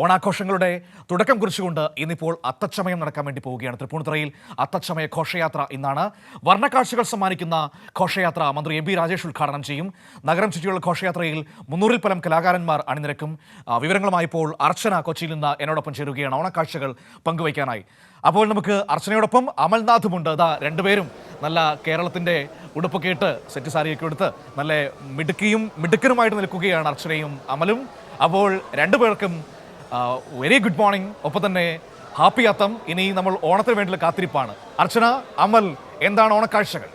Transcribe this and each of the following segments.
ഓണാഘോഷങ്ങളുടെ തുടക്കം കുറിച്ചുകൊണ്ട് ഇന്നിപ്പോൾ അത്തച്ചമയം നടക്കാൻ വേണ്ടി പോവുകയാണ്. തൃപ്പൂണിത്തുറയിൽ അത്തച്ചമയ ഘോഷയാത്ര ഇന്നാണ്. വർണ്ണക്കാഴ്ചകൾ സമ്മാനിക്കുന്ന ഘോഷയാത്ര മന്ത്രി എം പി രാജേഷ് ഉദ്ഘാടനം ചെയ്യും. നഗരം ചുറ്റിയുള്ള ഘോഷയാത്രയിൽ 300-ൽ പരം കലാകാരന്മാർ അണിനിരക്കും. വിവരങ്ങളുമായി ഇപ്പോൾ അർച്ചന കൊച്ചിയിൽ നിന്ന് എന്നോടൊപ്പം ചേരുകയാണ് ഓണക്കാഴ്ചകൾ പങ്കുവയ്ക്കാനായി. അപ്പോൾ നമുക്ക് അർച്ചനയോടൊപ്പം അമൽനാഥുമുണ്ട്. രണ്ടുപേരും നല്ല കേരളത്തിൻ്റെ ഉടുപ്പൊക്കെ ഇട്ട് സെറ്റ് സാരിയൊക്കെ എടുത്ത് നല്ല മിടുക്കനുമായിട്ട് നിൽക്കുകയാണ് അർച്ചനയും അമലും. അപ്പോൾ രണ്ടുപേർക്കും വെരി ഗുഡ് മോർണിംഗ്, ഒപ്പം തന്നെ ഹാപ്പി അത്തം. ഇനി നമ്മൾ ഓണത്തിന് വേണ്ടിയുള്ള കാത്തിരിപ്പാണ്. അർച്ചന, അമൽ, എന്താണ് ഓണക്കാഴ്ചകൾ?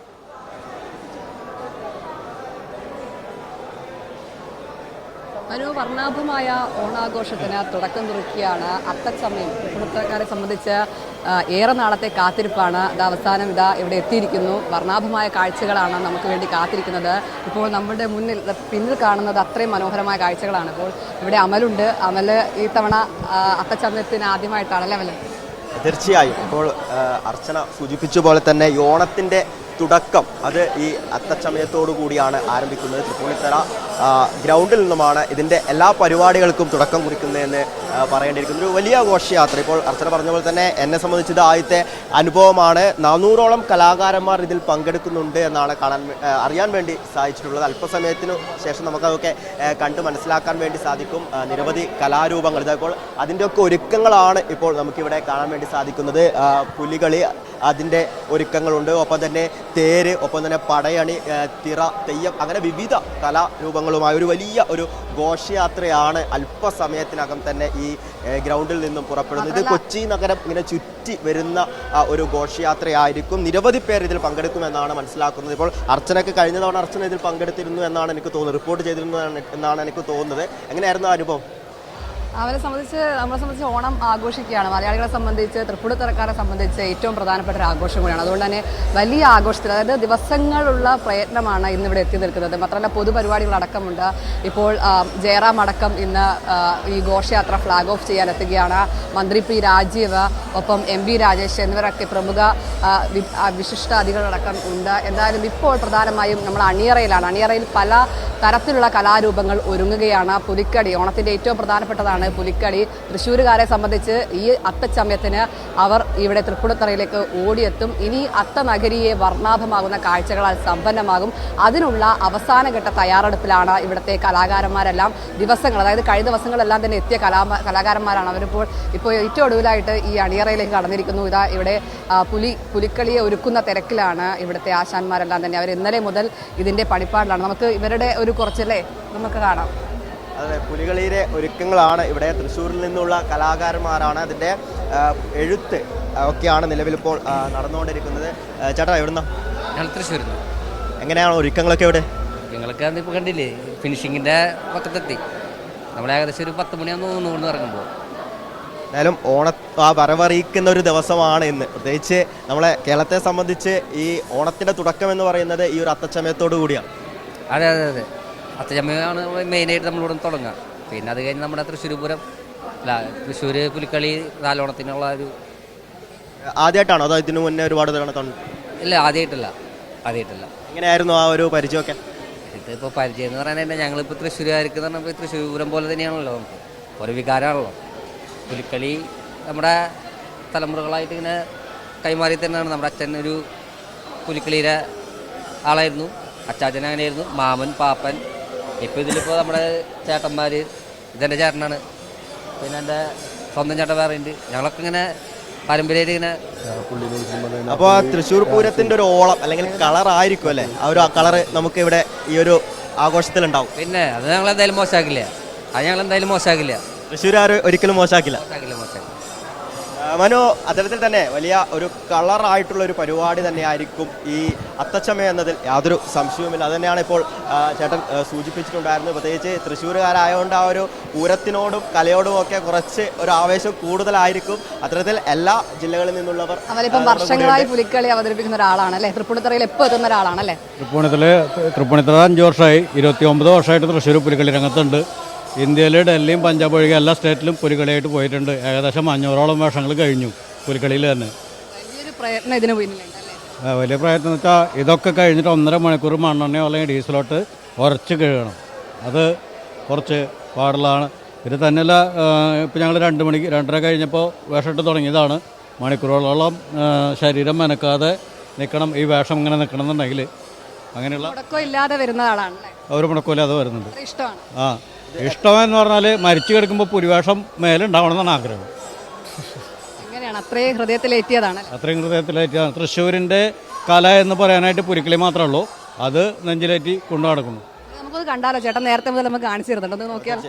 വർണ്ണാഭമായ ഓണാഘോഷത്തിന് തുടക്കം കുറിക്കുകയാണ് അത്തച്ചമയം. തൃപ്പൂണിത്തുറക്കാരെ സംബന്ധിച്ച് ഏറെ നാളത്തെ കാത്തിരിപ്പാണ്. അവസാനം ഇവിടെ എത്തിയിരിക്കുന്നു. വർണ്ണാഭമായ കാഴ്ചകളാണ് നമുക്ക് വേണ്ടി കാത്തിരിക്കുന്നത്. ഇപ്പോൾ നമ്മുടെ പിന്നിൽ കാണുന്നത് അത്രയും മനോഹരമായ കാഴ്ചകളാണ്. ഇപ്പോൾ ഇവിടെ അമലുണ്ട്. അമല് ഈ തവണ അത്തച്ചമയത്തിന് ആദ്യമായിട്ടാണല്ലേ അമല്? തീർച്ചയായും. ഇപ്പോൾ അർച്ചന സൂചിപ്പിച്ച പോലെ തന്നെ ഈ ഓണത്തിൻ്റെ തുടക്കം അത് ഈ അത്തച്ചമയത്തോടു കൂടിയാണ് ആരംഭിക്കുന്നത്. തൃപ്പൂണിത്തുറ ഗ്രൗണ്ടിൽ നിന്നുമാണ് ഇതിൻ്റെ എല്ലാ പരിപാടികൾക്കും തുടക്കം കുറിക്കുന്നതെന്ന് പറയേണ്ടിയിരിക്കുന്നു. ഒരു വലിയ ഘോഷയാത്ര. ഇപ്പോൾ അർച്ചന പറഞ്ഞ പോലെ തന്നെ എന്നെ സംബന്ധിച്ചത് ആദ്യത്തെ അനുഭവമാണ്. 400ഓളം കലാകാരന്മാർ ഇതിൽ പങ്കെടുക്കുന്നുണ്ട് എന്നാണ് അറിയാൻ വേണ്ടി സാധിച്ചിട്ടുള്ളത്. അല്പസമയത്തിനു ശേഷം നമുക്കതൊക്കെ കണ്ട് മനസ്സിലാക്കാൻ വേണ്ടി സാധിക്കും. നിരവധി കലാരൂപങ്ങൾ, ഇതേപോലെ അതിൻ്റെയൊക്കെ ഒരുക്കങ്ങളാണ് ഇപ്പോൾ നമുക്കിവിടെ കാണാൻ വേണ്ടി സാധിക്കുന്നത്. പുലികളി, അതിൻ്റെ ഒരുക്കങ്ങളുണ്ട്. ഒപ്പം തന്നെ തേര്, ഒപ്പം തന്നെ പടയണി, തിറ, തെയ്യം, അങ്ങനെ വിവിധ കലാരൂപങ്ങളുമായ ഒരു വലിയ ഒരു ഘോഷയാത്രയാണ് അല്പസമയത്തിനകം തന്നെ ഈ ഗ്രൗണ്ടിൽ നിന്നും പുറപ്പെടുന്നത്. ഇത് കൊച്ചി നഗരം ഇങ്ങനെ ചുറ്റി വരുന്ന ഒരു ഘോഷയാത്രയായിരിക്കും. നിരവധി പേർ ഇതിൽ പങ്കെടുക്കുമെന്നാണ് മനസ്സിലാക്കുന്നത്. ഇപ്പോൾ അർച്ചനയ്ക്ക് കഴിഞ്ഞ തവണ അർച്ചന ഇതിൽ പങ്കെടുത്തിരുന്നു എന്നാണ് എനിക്ക് തോന്നുന്നത്, റിപ്പോർട്ട് ചെയ്തിരുന്നു എന്നാണ് എനിക്ക് തോന്നുന്നത്. എങ്ങനെയായിരുന്നു അനുഭവം? നമ്മളെ സംബന്ധിച്ച് ഓണം ആഘോഷിക്കുകയാണ്. മലയാളികളെ സംബന്ധിച്ച്, തൃപ്പൂണിത്തുറക്കാരെ സംബന്ധിച്ച് ഏറ്റവും പ്രധാനപ്പെട്ട ഒരു ആഘോഷം കൂടിയാണ്. അതുകൊണ്ട് തന്നെ വലിയ ആഘോഷത്തിൽ, അതായത് ദിവസങ്ങളുള്ള പ്രയത്നമാണ് ഇന്നിവിടെ എത്തി നിൽക്കുന്നത്. മാത്രമല്ല പൊതുപരിപാടികളടക്കമുണ്ട്. ഇപ്പോൾ ജയറാം അടക്കം ഇന്ന് ഈ ഘോഷയാത്ര ഫ്ലാഗ് ഓഫ് ചെയ്യാൻ എത്തുകയാണ്. മന്ത്രി പി രാജീവ്, ഒപ്പം എം പി രാജേഷ് എന്നിവരൊക്കെ പ്രമുഖ വിശിഷ്ട അതിഥികളടക്കം ഉണ്ട്. എന്തായാലും ഇപ്പോൾ പ്രധാനമായും നമ്മൾ അണിയറയിലാണ്. അണിയറയിൽ പല തരത്തിലുള്ള കലാരൂപങ്ങൾ ഒരുങ്ങുകയാണ്. പുലിക്കളി, ഓണത്തിൻ്റെ ഏറ്റവും പ്രധാനപ്പെട്ടതാണ് പുലിക്കളി. തൃശ്ശൂരുകാരെ സംബന്ധിച്ച് ഈ അത്തച്ചമയത്തിന് അവർ ഇവിടെ തൃപ്പൂണിത്തുറയിലേക്ക് ഓടിയെത്തും. ഇനി അത്തനഗരിയെ വർണ്ണാഭമാകുന്ന കാഴ്ചകളാൽ സമ്പന്നമാകും. അതിനുള്ള അവസാനഘട്ട തയ്യാറെടുപ്പിലാണ് ഇവിടുത്തെ കലാകാരന്മാരെല്ലാം. അതായത് കഴിഞ്ഞ ദിവസങ്ങളെല്ലാം തന്നെ എത്തിയ കലാകാരന്മാരാണ്. അവരിപ്പോൾ ഏറ്റവും ഒടുവിലായിട്ട് ഈ അണിയറയിലേക്ക് കടന്നിരിക്കുന്നു. ഇവിടെ പുലിക്കളിയെ ഒരുക്കുന്ന തിരക്കിലാണ് ഇവിടുത്തെ ആശാന്മാരെല്ലാം തന്നെ. അവർ ഇന്നലെ മുതൽ ഇതിൻ്റെ പണിപ്പാടിലാണ്. നമുക്ക് ഇവരുടെ ഒരു കുറച്ചല്ലേ നമുക്ക് കാണാം. അതെ, പുലികളിയുടെ ഒരുക്കങ്ങളാണ് ഇവിടെ. തൃശ്ശൂരിൽ നിന്നുള്ള കലാകാരന്മാരാണ്. അതിൻ്റെ എഴുത്ത് ഒക്കെയാണ് നിലവിലിപ്പോൾ നടന്നുകൊണ്ടിരിക്കുന്നത്. ചേട്ടാ, എവിടുന്ന? ഞങ്ങൾ തൃശ്ശൂരിൽ നിന്ന്. എങ്ങനെയാണ് ഒരുക്കങ്ങളൊക്കെ ഇവിടെ? ഞങ്ങളൊക്കെ ഇപ്പോൾ കണ്ടില്ലേ, ഫിനിഷിങ്ങിൻ്റെ പക്കത്തെത്തി. നമ്മൾ ഏകദേശം ഒരു 10 മണിയാകുമ്പോൾ തോന്നുന്നു ഇറങ്ങുമ്പോൾ. എന്തായാലും വരവറിയിക്കുന്ന ഒരു ദിവസമാണ് ഇന്ന്. പ്രത്യേകിച്ച് നമ്മളെ കേരളത്തെ സംബന്ധിച്ച് ഈ ഓണത്തിൻ്റെ തുടക്കം എന്ന് പറയുന്നത് ഈ ഒരു അത്തച്ചമയത്തോടു കൂടിയാണ്. അതെ അതെ അതെ, അത്തച്ചമയമാണ് മെയിനായിട്ട് നമ്മളിവിടെ തുടങ്ങുക. പിന്നെ അത് കഴിഞ്ഞ് നമ്മുടെ തൃശ്ശൂർ പുലിക്കളി നാലോണത്തിനുള്ള ഒരു ആദ്യമായിട്ടാണോ അതോ ഇതിനു മുന്നേ ഒരുപാട് തവണ? ഇല്ല, ആദ്യമായിട്ടല്ല. എങ്ങനെയായിരുന്നു ആ ഒരു പരിചയമൊക്കെ? ഇതിപ്പോൾ പരിചയം എന്ന് പറയാനായിട്ട് ഞങ്ങളിപ്പോൾ തൃശ്ശൂരുകാർക്ക് എന്ന് പറഞ്ഞാൽ തൃശ്ശൂർ പൂരം പോലെ തന്നെയാണല്ലോ. നമുക്ക് ഒരു വികാരമാണല്ലോ പുലിക്കളി. നമ്മുടെ തലമുറകളായിട്ട് ഇങ്ങനെ കൈമാറി തന്നെയാണ്. നമ്മുടെ അച്ഛൻ ഒരു പുലിക്കളിയുടെ ആളായിരുന്നു. അച്ചാച്ചൻ അങ്ങനെയായിരുന്നു, മാമൻ, പാപ്പൻ. ഇപ്പോൾ ഇതിലിപ്പോൾ നമ്മുടെ ചേട്ടന്മാർ, ഇതെൻ്റെ ചേട്ടനാണ്, പിന്നെ എൻ്റെ സ്വന്തം ചേട്ടൻ വേറെ ഉണ്ട്. ഞങ്ങളൊക്കെ ഇങ്ങനെ പാരമ്പര്യമായിട്ട് ഇങ്ങനെ. അപ്പോൾ തൃശ്ശൂർ പൂരത്തിൻ്റെ ഒരു ഓളം അല്ലെങ്കിൽ കളറായിരിക്കും അല്ലേ? ആ ഒരു കളറ് നമുക്ക് ഇവിടെ ഈ ഒരു ആഘോഷത്തിലുണ്ടാവും. പിന്നെ അത് ഞങ്ങളെന്തായാലും മോശമാക്കില്ല. തൃശ്ശൂരുകാർ ഒരിക്കലും മോശമാക്കില്ല. മനു, അത്തരത്തിൽ തന്നെ വലിയ ഒരു കളറായിട്ടുള്ള ഒരു പരിപാടി തന്നെയായിരിക്കും ഈ അത്തച്ചമയം എന്നതിൽ യാതൊരു സംശയവുമില്ല. അത് തന്നെയാണ് ഇപ്പോൾ ചേട്ടൻ സൂചിപ്പിച്ചിട്ടുണ്ടായിരുന്നത്. പ്രത്യേകിച്ച് തൃശ്ശൂരുകാരായതുകൊണ്ട് ആ ഒരു പൂരത്തിനോടും കലയോടും ഒക്കെ കുറച്ച് ഒരു ആവേശം കൂടുതലായിരിക്കും. അത്തരത്തിൽ എല്ലാ ജില്ലകളിൽ നിന്നുള്ളവർ വർഷങ്ങളായി പുലിക്കളി അവതരിപ്പിക്കുന്ന ഒരാളാണ് അല്ലേ? തൃപ്പൂണിത്തുറയിൽ എപ്പോൾ എത്തുന്ന ഒരാളാണല്ലേ? തൃപ്പൂണിത്തുറ 5 വർഷമായി, 29 വർഷമായിട്ട് തൃശ്ശൂർ പുലിക്കളി രംഗത്തുണ്ട്. ഇന്ത്യയിൽ ഡൽഹിയും പഞ്ചാബ് ഒഴികെ എല്ലാ സ്റ്റേറ്റിലും പുലിക്കളിയായിട്ട് പോയിട്ടുണ്ട്. ഏകദേശം 500ഓളം വേഷങ്ങൾ കഴിഞ്ഞു പുലിക്കളിയിൽ തന്നെ. വലിയ പ്രയത്നം എന്ന് വെച്ചാൽ ഇതൊക്കെ കഴിഞ്ഞിട്ട് 1.5 മണിക്കൂർ മണ്ണെണ്ണയോ അല്ലെങ്കിൽ ഡീസലോട്ട് ഉരച്ച് കഴുകണം. അത് കുറച്ച് പാടുള്ളതാണ്. ഇത് തന്നെയല്ല, ഇപ്പോൾ ഞങ്ങൾ 2 മണിക്ക് 2:30 കഴിഞ്ഞപ്പോൾ വേഷമിട്ട് തുടങ്ങിയതാണ്. മണിക്കൂറുകളോളം ശരീരം മെനക്കാതെ നിൽക്കണം, ഈ വേഷം ഇങ്ങനെ നിൽക്കണം എന്നുണ്ടെങ്കിൽ. അങ്ങനെയുള്ള ഇല്ലാതെ വരുന്ന ആളാണല്ലേ? ഒരു മുടക്കമില്ലാതെ വരുന്നുണ്ട്. ഇഷ്ടമാണ്. ആ, ഇഷ്ടമെന്ന് പറഞ്ഞാൽ മരിച്ചു കിടക്കുമ്പോൾ പുലിവേഷം മേലുണ്ടാവണം എന്നാണ് ആഗ്രഹം. എങ്ങനെയാണ് അത്രയും ഹൃദയത്തിലേറ്റിയതാണ്? അത്രയും ഹൃദയത്തിലേറ്റിയതാണ്. തൃശ്ശൂരിൻ്റെ കല എന്ന് പറയാനായിട്ട് പുലിക്കളി മാത്രമേ ഉള്ളൂ. അത് നെഞ്ചിലേറ്റി കൊണ്ടു നടക്കുന്നു. നമുക്കത് കണ്ടാലോ? ചേട്ടൻ നേരത്തെ മുതൽ നമുക്ക് കാണിച്ചു തരുന്നുണ്ട്, നോക്കിയാൽ.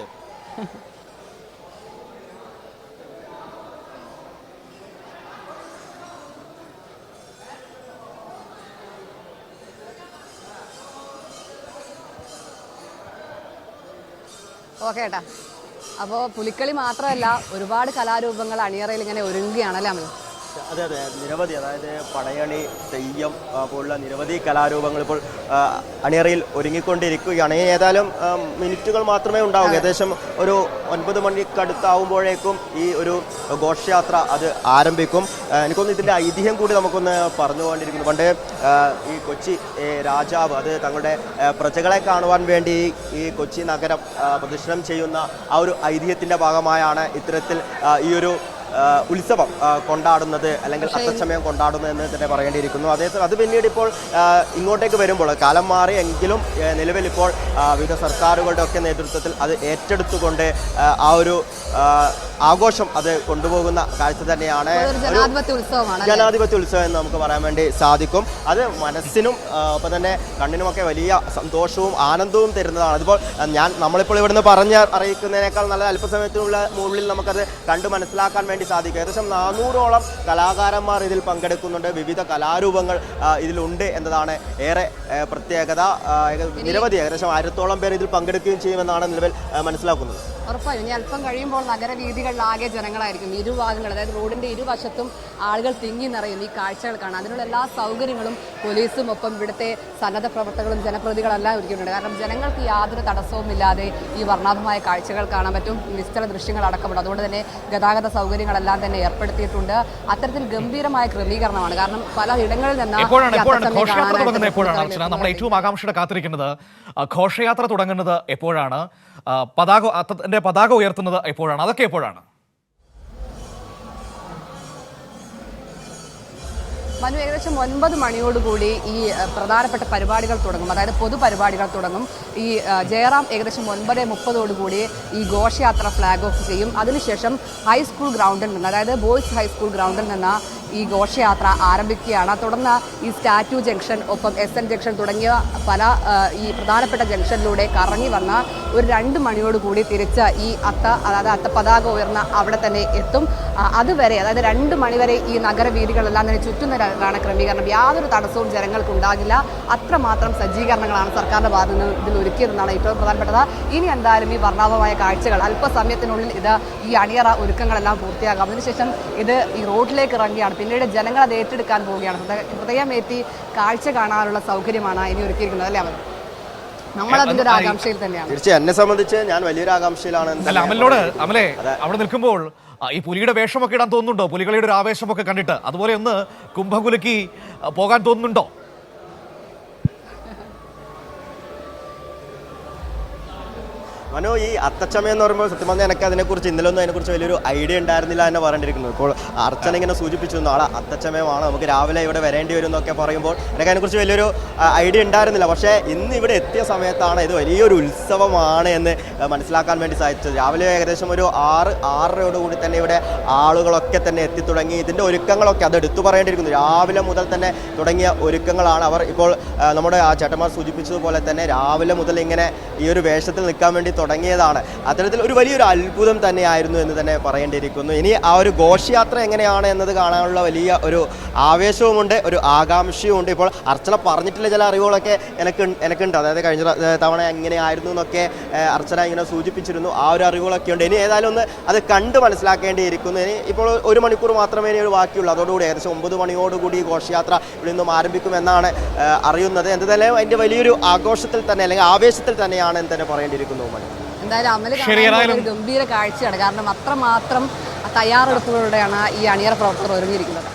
ഓക്കെ ഏട്ടാ. അപ്പോൾ പുലിക്കളി മാത്രമല്ല, ഒരുപാട് കലാരൂപങ്ങൾ അണിയറയിൽ ഇങ്ങനെ ഒരുങ്ങുകയാണല്ലേ അമ്മ? അതെ അതെ, നിരവധി, അതായത് പടയണി, തെയ്യം പോലുള്ള നിരവധി കലാരൂപങ്ങൾ ഇപ്പോൾ അണിയറയിൽ ഒരുങ്ങിക്കൊണ്ടിരിക്കുകയാണ്. ഏതായാലും മിനിറ്റുകൾ മാത്രമേ ഉണ്ടാവൂ. ഏകദേശം ഒരു 9 മണിക്കടുത്താവുമ്പോഴേക്കും ഈ ഒരു ഘോഷയാത്ര അത് ആരംഭിക്കും. എനിക്കൊന്ന് ഇതിൻ്റെ ഐതിഹ്യം കൂടി നമുക്കൊന്ന് പറഞ്ഞു പോകേണ്ടിയിരിക്കുന്നു. പണ്ട് ഈ കൊച്ചി രാജാവ് അത് തങ്ങളുടെ പ്രജകളെ കാണുവാൻ വേണ്ടി ഈ കൊച്ചി നഗരം പ്രദക്ഷിണം ചെയ്യുന്ന ആ ഒരു ഐതിഹ്യത്തിൻ്റെ ഭാഗമായാണ് ഇത്തരത്തിൽ ഈ ഒരു ഉത്സവം കൊണ്ടാടുന്നത്, അല്ലെങ്കിൽ അത്തച്ചമയം കൊണ്ടാടുന്നത് എന്ന് തന്നെ പറയേണ്ടിയിരിക്കുന്നു. അതേസമയം അത് പിന്നീട് ഇപ്പോൾ ഇങ്ങോട്ടേക്ക് വരുമ്പോൾ കാലം മാറി എങ്കിലും നിലവിൽ ഇപ്പോൾ വിവിധ സർക്കാരുകളുടെ ഒക്കെ നേതൃത്വത്തിൽ അത് ഏറ്റെടുത്തുകൊണ്ട് ആ ഒരു ആഘോഷം അത് കൊണ്ടുപോകുന്ന കാഴ്ച തന്നെയാണ്. ജനാധിപത്യ ഉത്സവം എന്ന് നമുക്ക് പറയാൻ വേണ്ടി സാധിക്കും. അത് മനസ്സിനും ഒപ്പം തന്നെ കണ്ണിനുമൊക്കെ വലിയ സന്തോഷവും ആനന്ദവും തരുന്നതാണ്. അതിപ്പോൾ നമ്മളിപ്പോൾ ഇവിടുന്ന് പറഞ്ഞ് അറിയിക്കുന്നതിനേക്കാൾ നല്ല അല്പസമയത്തിനുള്ളിൽ നമുക്കത് കണ്ടു മനസ്സിലാക്കാൻ വേണ്ടി സാധിക്കും. ഏകദേശം 400ഓളം കലാകാരന്മാർ ഇതിൽ പങ്കെടുക്കുന്നുണ്ട്. വിവിധ കലാരൂപങ്ങൾ ഇതിലുണ്ട് എന്നതാണ് ഏറെ പ്രത്യേകത. നിരവധി, ഏകദേശം 1000ഓളം പേർ ഇതിൽ പങ്കെടുക്കുകയും ചെയ്യുമെന്നാണ് നിലവിൽ മനസ്സിലാക്കുന്നത്. ഉറപ്പായും ഇനി അല്പം കഴിയുമ്പോൾ നഗരവീഥികളിലാകെ ജനങ്ങളായിരിക്കും. ഇരുഭാഗങ്ങൾ, അതായത് റോഡിൻ്റെ ഇരുവശത്തും ആളുകൾ തിങ്ങി നിറയും ഈ കാഴ്ചകൾ കാണാൻ. അതിനുള്ള എല്ലാ സൗകര്യങ്ങളും പോലീസും ഒപ്പം ഇവിടുത്തെ സന്നദ്ധ പ്രവർത്തകരും ജനപ്രതിനിധികളെല്ലാം ഒരുക്കിയിട്ടുണ്ട്. കാരണം ജനങ്ങൾക്ക് യാതൊരു തടസ്സവും ഇല്ലാതെ ഈ വർണ്ണാഭമായ കാഴ്ചകൾ കാണാൻ പറ്റും. നിശ്ചല ദൃശ്യങ്ങൾ അടക്കമുണ്ട്. അതുകൊണ്ട് തന്നെ ഗതാഗത സൗകര്യങ്ങളെല്ലാം തന്നെ ഏർപ്പെടുത്തിയിട്ടുണ്ട്. അത്തരത്തിൽ ഗംഭീരമായ ക്രമീകരണമാണ്. കാരണം പല ഇടങ്ങളിൽ നിന്ന് നമ്മൾ ഏറ്റവും ആകാംക്ഷയോടെ കാത്തിരിക്കുന്നത് ഘോഷയാത്ര തുടങ്ങുന്നത് എപ്പോഴാണ്, പതാക ഉയർത്തുന്നത് എപ്പോഴാണ്, അതൊക്കെ എപ്പോഴാണ്? മനു, ഏകദേശം 9 മണിയോടുകൂടി ഈ പ്രധാനപ്പെട്ട പരിപാടികൾ തുടങ്ങും. അതായത് പൊതുപരിപാടികൾ തുടങ്ങും. ഈ ജയറാം ഏകദേശം 9:30 ഈ ഘോഷയാത്ര ഫ്ലാഗ് ഓഫ് ചെയ്യും. അതിനുശേഷം ഹൈസ്കൂൾ ഗ്രൗണ്ടിൽ നിന്ന്, അതായത് ബോയ്സ് ഹൈസ്കൂൾ ഗ്രൗണ്ടിൽ നിന്ന് ഈ ഘോഷയാത്ര ആരംഭിക്കുകയാണ്. തുടർന്ന് ഈ സ്റ്റാറ്റ്യൂ ജംഗ്ഷൻ, ഒപ്പം SN ജംഗ്ഷൻ തുടങ്ങിയ പല ഈ പ്രധാനപ്പെട്ട ജംഗ്ഷനിലൂടെ കറങ്ങി വന്ന ഒരു 2 മണിയോടുകൂടി തിരിച്ച് ഈ അതായത് പതാക ഉയർന്ന അവിടെ തന്നെ എത്തും. അതുവരെ, അതായത് 2 മണിവരെ ഈ നഗരവീഥികളെല്ലാം തന്നെ ചുറ്റുന്നതാണ് ക്രമീകരണം. യാതൊരു തടസ്സവും ജനങ്ങൾക്ക് ഉണ്ടാകില്ല. അത്രമാത്രം സജ്ജീകരണങ്ങളാണ് സർക്കാരിൻ്റെ ഭാഗത്ത് നിന്ന് ഇതിൽ ഒരുക്കിയതെന്നാണ് ഏറ്റവും പ്രധാനപ്പെട്ടത്. ഇനി എന്തായാലും ഈ വർണ്ണാഭമായ കാഴ്ചകൾ അല്പസമയത്തിനുള്ളിൽ ഈ അണിയറ ഒരുക്കങ്ങളെല്ലാം പൂർത്തിയാകും. അതിനുശേഷം ഇത് ഈ റോഡിലേക്ക് ഇറങ്ങിയാണ്. പിന്നീട് ജനങ്ങൾ അത് ഏറ്റെടുക്കാൻ പോവുകയാണ്. ഹൃദയമേറ്റി കാഴ്ച കാണാനുള്ള സൗകര്യമാണ് ഇനി ഒരുക്കിയിരിക്കുന്നത്, അല്ലേ? അവർ നമ്മൾ അതിന്റെ ഒരു ആകാംക്ഷയിൽ തന്നെയാണ്. തീർച്ചയായും എന്നെ സംബന്ധിച്ച് ഞാൻ വലിയൊരു ആകാംക്ഷയിലാണ്. അമലെ, അവിടെ നിൽക്കുമ്പോൾ ഈ പുലിയുടെ വേഷമൊക്കെ ഇടാൻ തോന്നുന്നുണ്ടോ? പുലികളിയുടെ ഒരു ആവേശമൊക്കെ കണ്ടിട്ട് അതുപോലെ ഒന്ന് കുംഭകുലുക്കി പോകാൻ തോന്നുന്നുണ്ടോ? മനു, ഈ അത്തച്ചമയം എന്ന് പറയുമ്പോൾ സത്യം പറഞ്ഞാൽ എനിക്ക് അതിനെക്കുറിച്ച് ഇന്നലൊന്നും അതിനെക്കുറിച്ച് വലിയൊരു ഐഡിയ ഉണ്ടായിരുന്നില്ല എന്ന് പറയേണ്ടിയിരിക്കുന്നു. ഇപ്പോൾ അർച്ചന ഇങ്ങനെ സൂചിപ്പിച്ചു, നാളെ അത്തച്ചമയമാണ്, നമുക്ക് രാവിലെ ഇവിടെ വരേണ്ടി വരും എന്നൊക്കെ പറയുമ്പോൾ എനിക്ക് അതിനെക്കുറിച്ച് വലിയൊരു ഐഡിയ ഉണ്ടായിരുന്നില്ല. പക്ഷേ ഇന്ന് ഇവിടെ എത്തിയ സമയത്താണ് ഇത് വലിയൊരു ഉത്സവമാണ് എന്ന് മനസ്സിലാക്കാൻ വേണ്ടി സാധിച്ചത്. രാവിലെ ഏകദേശം ഒരു 6-6:30 തന്നെ ഇവിടെ ആളുകളൊക്കെ തന്നെ എത്തിത്തുടങ്ങി. ഇതിൻ്റെ ഒരുക്കങ്ങളൊക്കെ അത് എടുത്തു പറയേണ്ടിയിരിക്കുന്നു. രാവിലെ മുതൽ തന്നെ തുടങ്ങിയ ഒരുക്കങ്ങളാണ്. അവർ ഇപ്പോൾ നമ്മുടെ ആ ചേട്ടന്മാർ സൂചിപ്പിച്ചതുപോലെ തന്നെ രാവിലെ മുതൽ ഇങ്ങനെ ഈ ഒരു വേഷത്തിൽ നിൽക്കാൻ വേണ്ടി തുടങ്ങിയതാണ്. അത്തരത്തിൽ ഒരു വലിയൊരു അത്ഭുതം തന്നെയായിരുന്നു എന്ന് തന്നെ പറയേണ്ടിയിരിക്കുന്നു. ഇനി ആ ഒരു ഘോഷയാത്ര എങ്ങനെയാണ് എന്നത് കാണാനുള്ള വലിയ ഒരു ആവേശവുമുണ്ട്, ഒരു ആകാംക്ഷയുമുണ്ട്. ഇപ്പോൾ അർച്ചന പറഞ്ഞിട്ടുള്ള ചില അറിവുകളൊക്കെ എനിക്കുണ്ട്. അതായത് കഴിഞ്ഞ തവണ എങ്ങനെയായിരുന്നു എന്നൊക്കെ അർച്ചന ഇങ്ങനെ സൂചിപ്പിച്ചിരുന്നു. ആ ഒരു അറിവുകളൊക്കെ ഉണ്ട്. ഇനി ഏതായാലും ഒന്ന് അത് കണ്ട് മനസ്സിലാക്കേണ്ടിയിരിക്കുന്നു. ഇനി ഇപ്പോൾ 1 മണിക്കൂർ മാത്രമേ ഇനി ഒരു ബാക്കിയുള്ളൂ. അതോടുകൂടി ഏകദേശം 9 മണിയോടുകൂടി ഈ ഘോഷയാത്ര ഇവിടെ നിന്നും ആരംഭിക്കുമെന്നാണ് അറിയുന്നത്. എന്തായാലും അതിൻ്റെ വലിയൊരു ആഘോഷത്തിൽ തന്നെ, അല്ലെങ്കിൽ ആവേശത്തിൽ തന്നെയാണ് എന്ന് തന്നെ പറയേണ്ടിയിരിക്കുന്നു. എന്തായാലും അമല് കാണാൻ ഒരു ഗംഭീര കാഴ്ചയാണ്. കാരണം അത്രമാത്രം തയ്യാറെടുപ്പുകളുടെയാണ് ഈ അണിയറ പ്രവർത്തകർ ഒരുങ്ങിയിരിക്കുന്നത്.